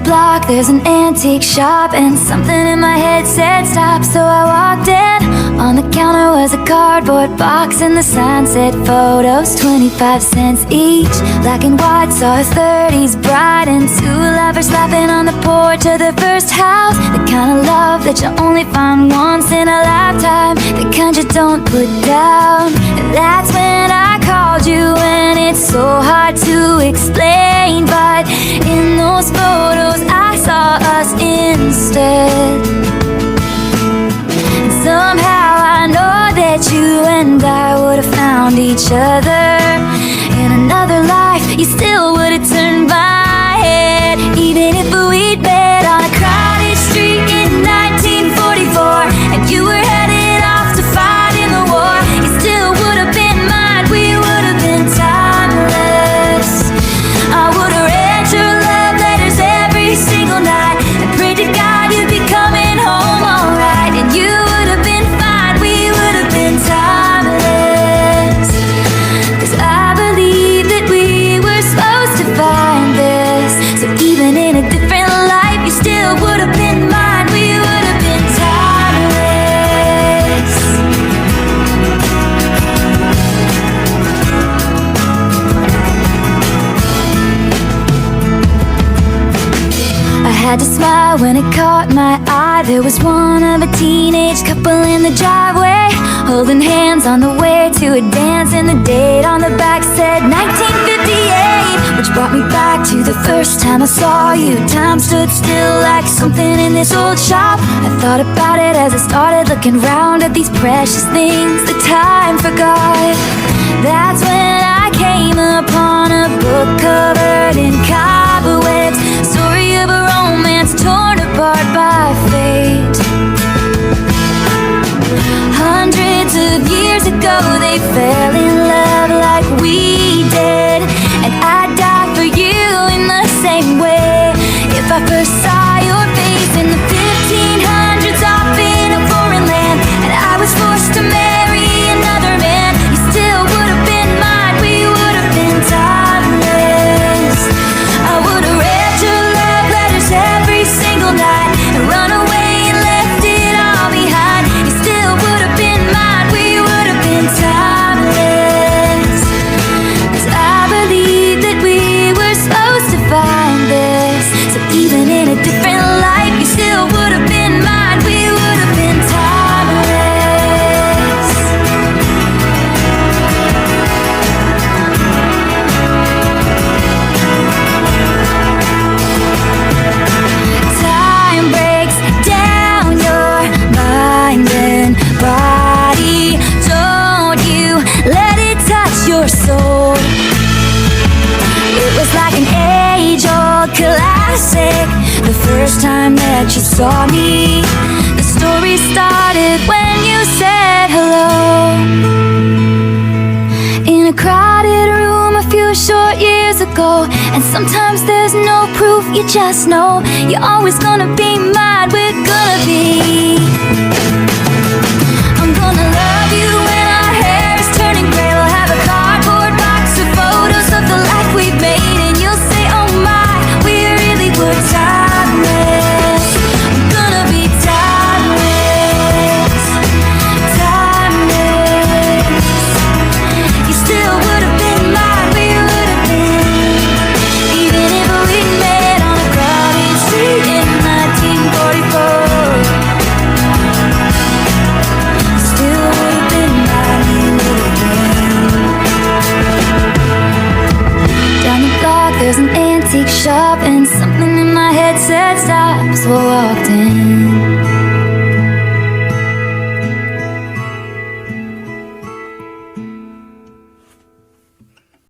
block there's an antique shop, and something in my head said stop, so I walked in. On the counter was a cardboard box, and the sign said photos, 25 cents each. Black and white, saw a 30s bride and two lovers laughing on the porch of their first house. The kind of love that you only find once in a lifetime, the kind you don't put down. And that's when I called you, and it's so hard to explain, but in those photos I saw us instead. And somehow I know that you and I would have found each other. In another life you still would have turned my head, even if we'd met on a crowded street in 1944, and you were headed off to fight in the war. You still would have been mine, we would have been timeless. I would have read your love letters every single night and prayed to God you'd be coming home alright. And you would have been fine, we would have been timeless. 'Cause I believe that we were supposed to find this. So even in a different life you still would have been mine, we would have been timeless. I had to smile when it caught my eye. There was one of a teenage couple in the driveway, holding hands on the way to a dance, and the date on the back said 1958, which brought me back to the first time I saw you. Time stood still like something in this old shop. I thought about it as I started looking round at these precious things that time forgot. That's when I came upon a book covered in cobwebs, story of a romance torn apart by fate. Hundreds of years ago they fell in love like we did, and I'd die for you in the same way. If I first saw your face in the 1500s off in a foreign land, and I was forced to marry another man, you still would have been mine, we would have been timeless. I would have read your love letters every single night and run away and left it all behind. You still would have been mine, we would have been timeless. 'Cause I believe that we were supposed to find this. So even in a different life you still would have been mine, we would have been timeless. Time breaks down your mind and body. Don't you let it touch your soul. It was like an age-old classic the first time that you saw me. The story started when you said hello in a crowded room a few short years ago. And sometimes there's no proof, you just know you're always gonna be mine, we're gonna be. I'm gonna love you when our hair is turning gray. We'll have a cardboard box of photos of the life we've made, and you'll say, oh my, we really were timeless. I'm gonna be timeless, timeless. You still would have been mine, we would have been, even if we met on a crowded street in 1944. Still would have been mine, we would have been. Down the block there's an antique shop, and something in my head said stop, so I walked in.